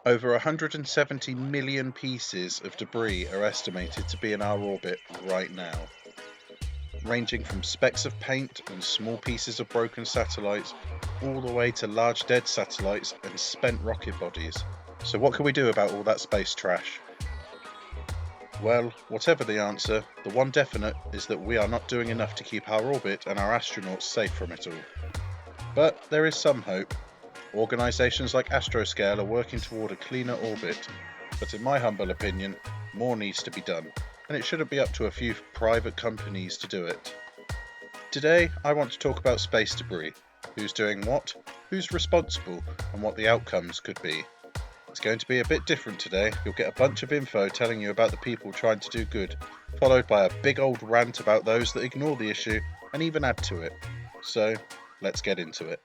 Over 170 million pieces of debris are estimated to be in our orbit right now, ranging from specks of paint and small pieces of broken satellites, all the way to large dead satellites and spent rocket bodies. So what can we do about all that space trash? Well, whatever the answer, the one definite is that we are not doing enough to keep our orbit and our astronauts safe from it all. But there is some hope. Organisations like Astroscale are working toward a cleaner orbit, but in my humble opinion, more needs to be done, and it shouldn't be up to a few private companies to do it. Today, I want to talk about space debris, who's doing what, who's responsible, and what the outcomes could be. It's going to be a bit different today. You'll get a bunch of info telling you about the people trying to do good, followed by a big old rant about those that ignore the issue and even add to it. So, let's get into it.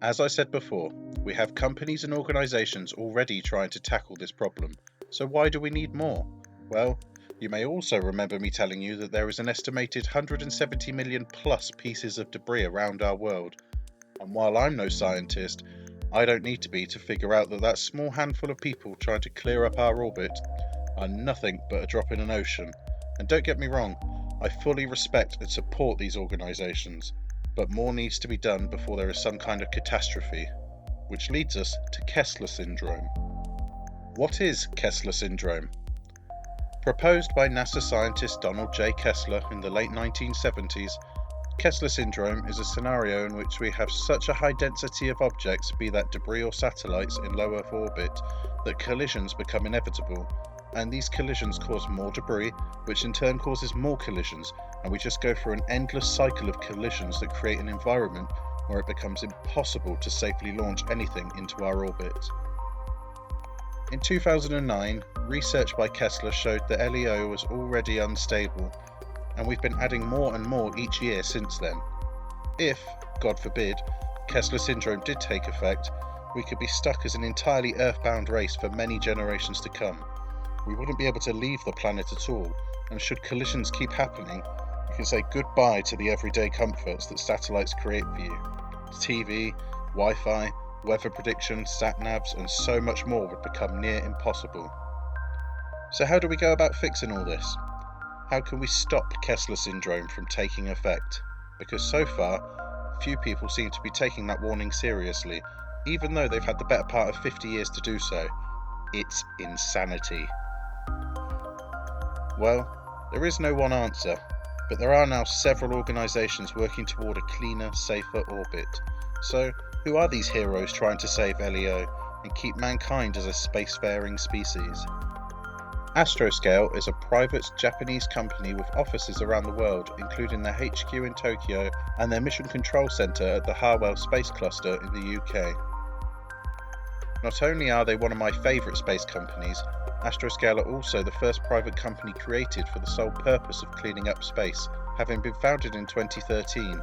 As I said before, we have companies and organisations already trying to tackle this problem, so why do we need more? Well, you may also remember me telling you that there is an estimated 170 million plus pieces of debris around our world, and while I'm no scientist, I don't need to be to figure out that small handful of people trying to clear up our orbit are nothing but a drop in an ocean. And don't get me wrong, I fully respect and support these organisations, but more needs to be done before there is some kind of catastrophe. Which leads us to Kessler syndrome. What is Kessler syndrome? Proposed by NASA scientist Donald J. Kessler in the late 1970s, Kessler syndrome is a scenario in which we have such a high density of objects, be that debris or satellites, in low Earth orbit, that collisions become inevitable, and these collisions cause more debris, which in turn causes more collisions, and we just go through an endless cycle of collisions that create an environment where it becomes impossible to safely launch anything into our orbit. In 2009, research by Kessler showed that LEO was already unstable, and we've been adding more and more each year since then. If, God forbid, Kessler syndrome did take effect, we could be stuck as an entirely Earth-bound race for many generations to come. We wouldn't be able to leave the planet at all, and should collisions keep happening, you can say goodbye to the everyday comforts that satellites create for you. TV, Wi-Fi, weather prediction, sat-navs, and so much more would become near impossible. So how do we go about fixing all this? How can we stop Kessler syndrome from taking effect? Because so far, few people seem to be taking that warning seriously, even though they've had the better part of 50 years to do so. It's insanity. Well, there is no one answer, but there are now several organisations working toward a cleaner, safer orbit. So, who are these heroes trying to save LEO and keep mankind as a spacefaring species? Astroscale is a private Japanese company with offices around the world, including their HQ in Tokyo and their Mission Control Centre at the Harwell Space Cluster in the UK. Not only are they one of my favourite space companies, Astroscale are also the first private company created for the sole purpose of cleaning up space, having been founded in 2013.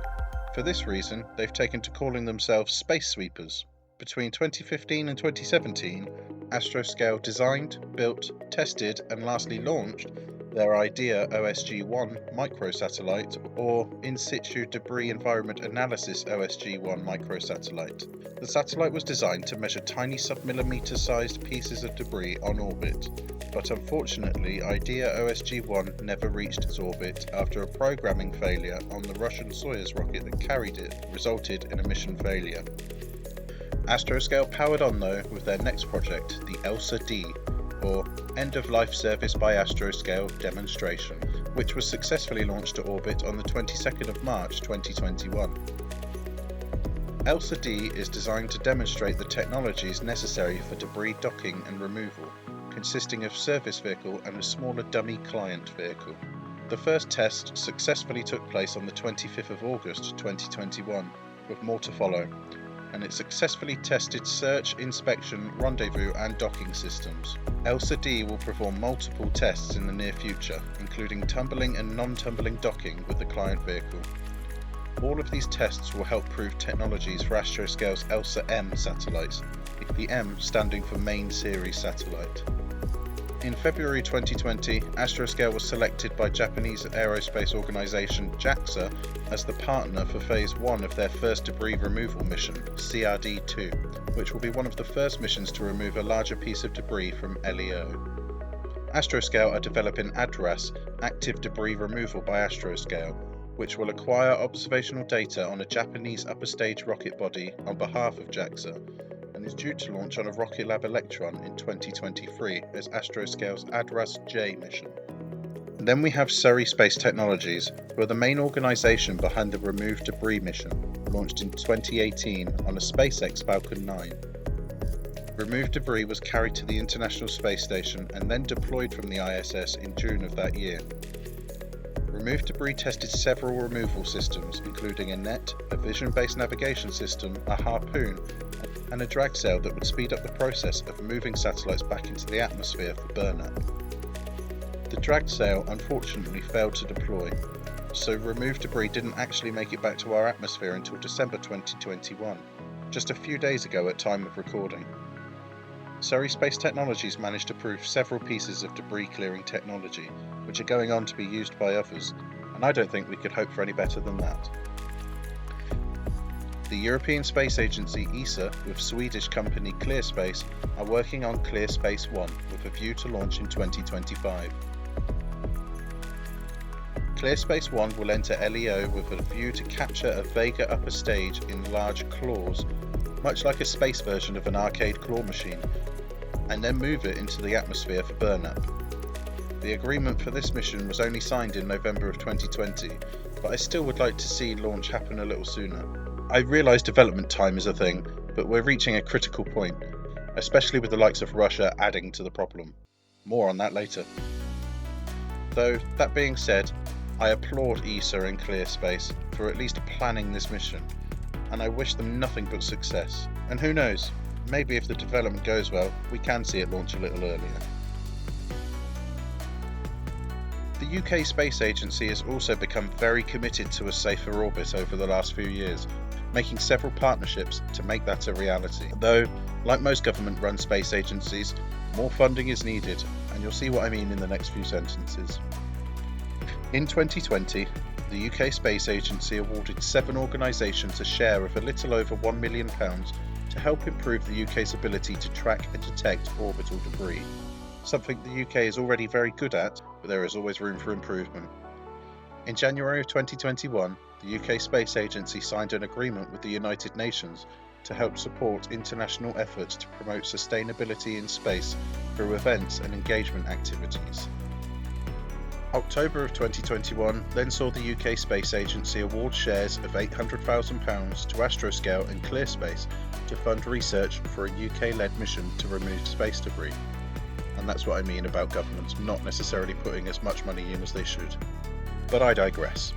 For this reason, they've taken to calling themselves Space Sweepers. Between 2015 and 2017, Astroscale designed, built, tested, and lastly launched their IDEA OSG-1 microsatellite, or In Situ Debris Environment Analysis OSG-1 microsatellite. The satellite was designed to measure tiny sub-millimeter-sized pieces of debris on orbit, but unfortunately IDEA OSG-1 never reached its orbit after a programming failure on the Russian Soyuz rocket that carried it resulted in a mission failure. Astroscale powered on though with their next project, the ESLA-D, or End of Life Service by Astroscale demonstration, which was successfully launched to orbit on the 22nd of March 2021. ESLA-D is designed to demonstrate the technologies necessary for debris docking and removal, consisting of service vehicle and a smaller dummy client vehicle. The first test successfully took place on the 25th of August 2021, with more to follow, and it successfully tested search, inspection, rendezvous and docking systems. ESLA-D will perform multiple tests in the near future, including tumbling and non-tumbling docking with the client vehicle. All of these tests will help prove technologies for Astroscale's ESLA-M satellites, the M standing for Main Series Satellite. In February 2020, Astroscale was selected by Japanese aerospace organisation JAXA as the partner for Phase 1 of their first debris removal mission, CRD-2, which will be one of the first missions to remove a larger piece of debris from LEO. Astroscale are developing ADRAS, Active Debris Removal by Astroscale, which will acquire observational data on a Japanese upper stage rocket body on behalf of JAXA, and is due to launch on a Rocket Lab Electron in 2023 as Astroscale's ADRAS-J mission. And then we have Surrey Space Technologies, who are the main organisation behind the Remove Debris mission, launched in 2018 on a SpaceX Falcon 9. Removed debris was carried to the International Space Station and then deployed from the ISS in June of that year. Removed debris tested several removal systems, including a net, a vision-based navigation system, a harpoon, and a drag sail that would speed up the process of moving satellites back into the atmosphere for burnup. The drag sail unfortunately failed to deploy, so removed debris didn't actually make it back to our atmosphere until December 2021, just a few days ago at time of recording. Surrey Space Technologies managed to prove several pieces of debris clearing technology, which are going on to be used by others, and I don't think we could hope for any better than that. The European Space Agency ESA with Swedish company ClearSpace are working on ClearSpace 1 with a view to launch in 2025. ClearSpace 1 will enter LEO with a view to capture a Vega upper stage in large claws, much like a space version of an arcade claw machine, and then move it into the atmosphere for burnup. The agreement for this mission was only signed in November of 2020, but I still would like to see launch happen a little sooner. I realise development time is a thing, but we're reaching a critical point, especially with the likes of Russia adding to the problem. More on that later. Though, that being said, I applaud ESA and ClearSpace for at least planning this mission, and I wish them nothing but success. And who knows, maybe if the development goes well, we can see it launch a little earlier. The UK Space Agency has also become very committed to a safer orbit over the last few years, making several partnerships to make that a reality. Though, like most government-run space agencies, more funding is needed, and you'll see what I mean in the next few sentences. In 2020, the UK Space Agency awarded 7 organisations a share of a little over £1 million to help improve the UK's ability to track and detect orbital debris, something the UK is already very good at, but there is always room for improvement. In January of 2021, the UK Space Agency signed an agreement with the United Nations to help support international efforts to promote sustainability in space through events and engagement activities. October of 2021 then saw the UK Space Agency award shares of £800,000 to Astroscale and ClearSpace to fund research for a UK-led mission to remove space debris. And that's what I mean about governments not necessarily putting as much money in as they should. But I digress.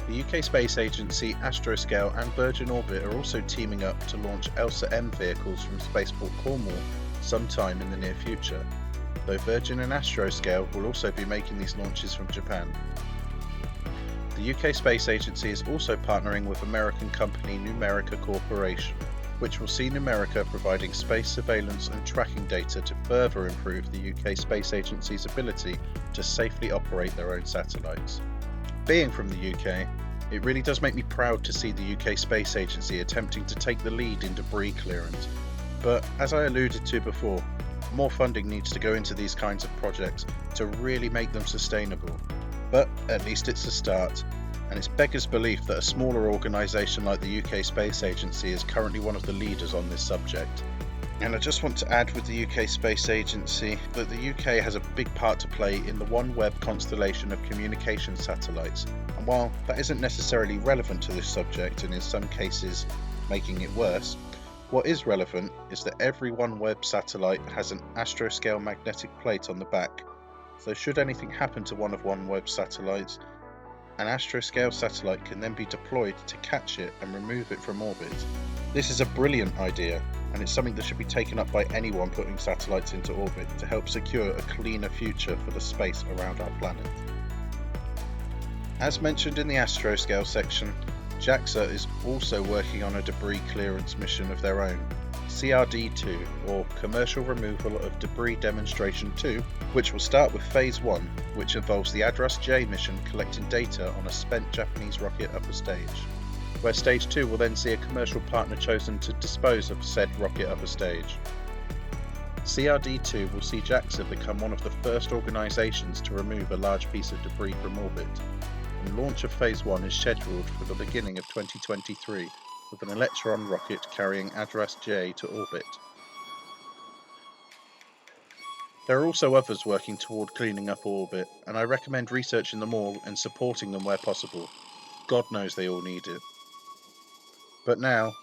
The UK Space Agency, Astroscale and Virgin Orbit are also teaming up to launch ESLA-M vehicles from Spaceport Cornwall sometime in the near future, though Virgin and Astroscale will also be making these launches from Japan. The UK Space Agency is also partnering with American company Numerica Corporation, which will see Numerica providing space surveillance and tracking data to further improve the UK Space Agency's ability to safely operate their own satellites. Being from the UK, it really does make me proud to see the UK Space Agency attempting to take the lead in debris clearance, but as I alluded to before, more funding needs to go into these kinds of projects to really make them sustainable. But at least it's a start, and it's beggars belief that a smaller organisation like the UK Space Agency is currently one of the leaders on this subject. And I just want to add with the UK Space Agency that the UK has a big part to play in the OneWeb constellation of communication satellites, and while that isn't necessarily relevant to this subject and in some cases making it worse, what is relevant is that every OneWeb satellite has an Astroscale magnetic plate on the back, so should anything happen to one of OneWeb's satellites, An Astroscale satellite can then be deployed to catch it and remove it from orbit. This is a brilliant idea, and it's something that should be taken up by anyone putting satellites into orbit to help secure a cleaner future for the space around our planet. As mentioned in the Astroscale section, JAXA is also working on a debris clearance mission of their own, CRD-2, or Commercial Removal of Debris Demonstration 2, which will start with Phase 1, which involves the Astroscale mission collecting data on a spent Japanese rocket upper stage, where Stage 2 will then see a commercial partner chosen to dispose of said rocket upper stage. CRD-2 will see JAXA become one of the first organisations to remove a large piece of debris from orbit, and launch of Phase 1 is scheduled for the beginning of 2023, with an Electron rocket carrying Astroscale to orbit. There are also others working toward cleaning up orbit, and I recommend researching them all and supporting them where possible. God knows they all need it. But now,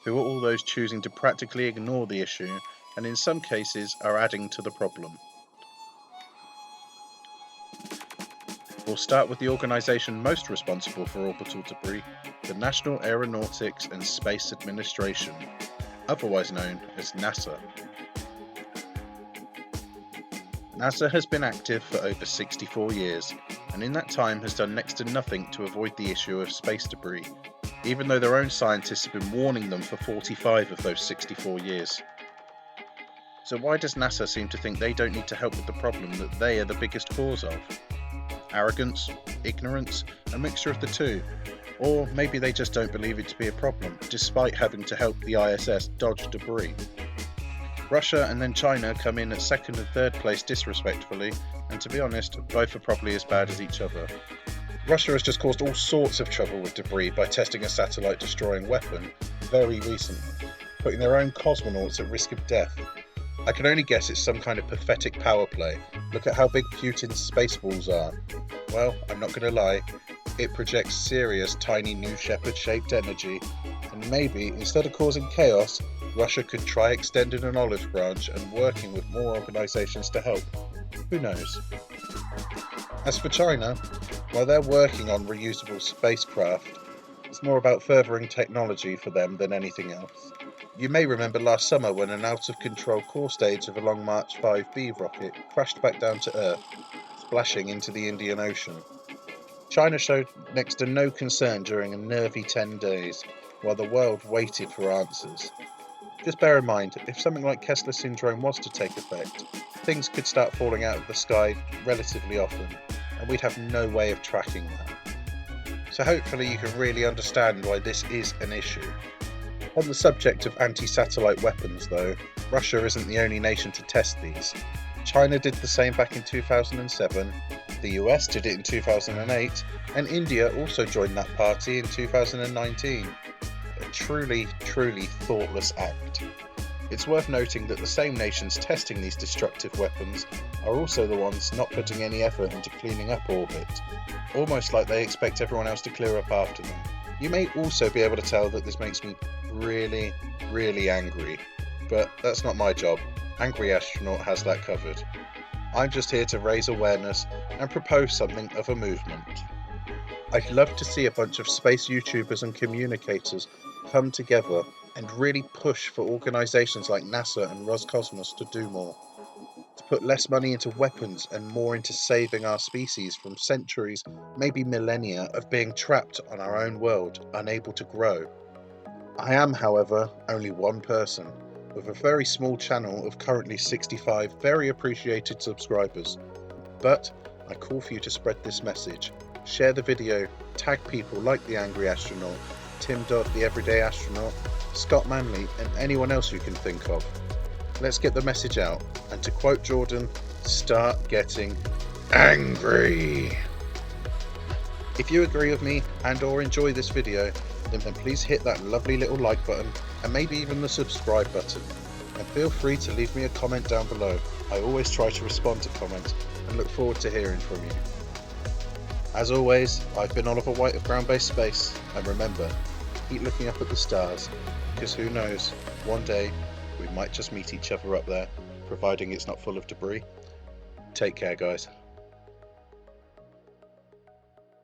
who are all those choosing to practically ignore the issue, and in some cases are adding to the problem? We'll start with the organisation most responsible for orbital debris, the National Aeronautics and Space Administration, otherwise known as NASA. NASA has been active for over 64 years, and in that time has done next to nothing to avoid the issue of space debris, even though their own scientists have been warning them for 45 of those 64 years. So why does NASA seem to think they don't need to help with the problem that they are the biggest cause of? Arrogance, ignorance, a mixture of the two, or maybe they just don't believe it to be a problem, despite having to help the ISS dodge debris. Russia and then China come in at second and third place disrespectfully, and to be honest, both are probably as bad as each other. Russia has just caused all sorts of trouble with debris by testing a satellite-destroying weapon very recently, putting their own cosmonauts at risk of death. I can only guess it's some kind of pathetic power play. Look at how big Putin's space balls are. Well, I'm not going to lie, it projects serious tiny New Shepard-shaped energy, and maybe, instead of causing chaos, Russia could try extending an olive branch and working with more organisations to help. Who knows? As for China, while they're working on reusable spacecraft, it's more about furthering technology for them than anything else. You may remember last summer when an out-of-control core stage of a Long March 5B rocket crashed back down to Earth, splashing into the Indian Ocean. China showed next to no concern during a nervy 10 days, while the world waited for answers. Just bear in mind, if something like Kessler syndrome was to take effect, things could start falling out of the sky relatively often, and we'd have no way of tracking that. So hopefully you can really understand why this is an issue. On the subject of anti-satellite weapons though, Russia isn't the only nation to test these. China did the same back in 2007, the US did it in 2008, and India also joined that party in 2019. A truly thoughtless act. It's worth noting that the same nations testing these destructive weapons are also the ones not putting any effort into cleaning up orbit, almost like they expect everyone else to clear up after them. You may also be able to tell that this makes me really angry, but that's not my job. Angry Astronaut has that covered. I'm just here to raise awareness and propose something of a movement. I'd love to see a bunch of space YouTubers and communicators come together and really push for organisations like NASA and Roscosmos to do more, to put less money into weapons and more into saving our species from centuries, maybe millennia, of being trapped on our own world, unable to grow. I am, however, only one person, with a very small channel of currently 65 very appreciated subscribers. But I call for you to spread this message, share the video, tag people like the Angry Astronaut, Tim Dodd the Everyday Astronaut, Scott Manley, and anyone else you can think of. Let's get the message out, and to quote Jordan, start getting angry. If you agree with me and or enjoy this video, then please hit that lovely little like button and maybe even the subscribe button. And feel free to leave me a comment down below. I always try to respond to comments and look forward to hearing from you. As always, I've been Oliver White of Ground-Based Space, and remember, keep looking up at the stars, because who knows, one day we might just meet each other up there, providing it's not full of debris. Take care, guys.